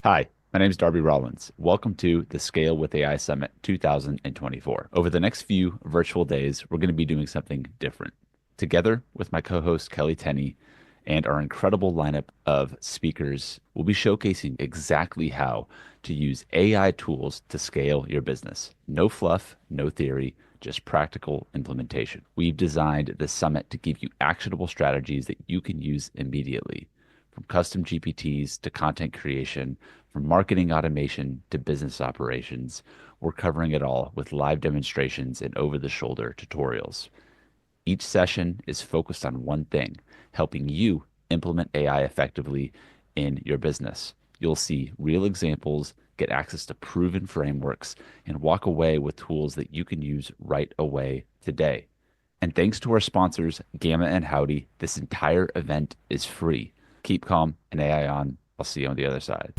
Hi, my name is Darby Rollins. Welcome to the Scale with AI Summit 2024. Over the next few virtual days, we're going to be doing something different. Together with my co-host Kelly Tenney and our incredible lineup of speakers, we'll be showcasing exactly how to use AI tools to scale your business. No fluff, no theory, just practical implementation. We've designed the summit to give you actionable strategies that you can use immediately, from custom GPTs to content creation, from marketing automation to business operations. We're covering it all with live demonstrations and over the shoulder tutorials. Each session is focused on one thing, helping you implement AI effectively in your business. You'll see real examples, get access to proven frameworks, and walk away with tools that you can use right away today. And thanks to our sponsors, Gamma and Howdy, this entire event is free. Keep calm and AI on. I'll see you on the other side.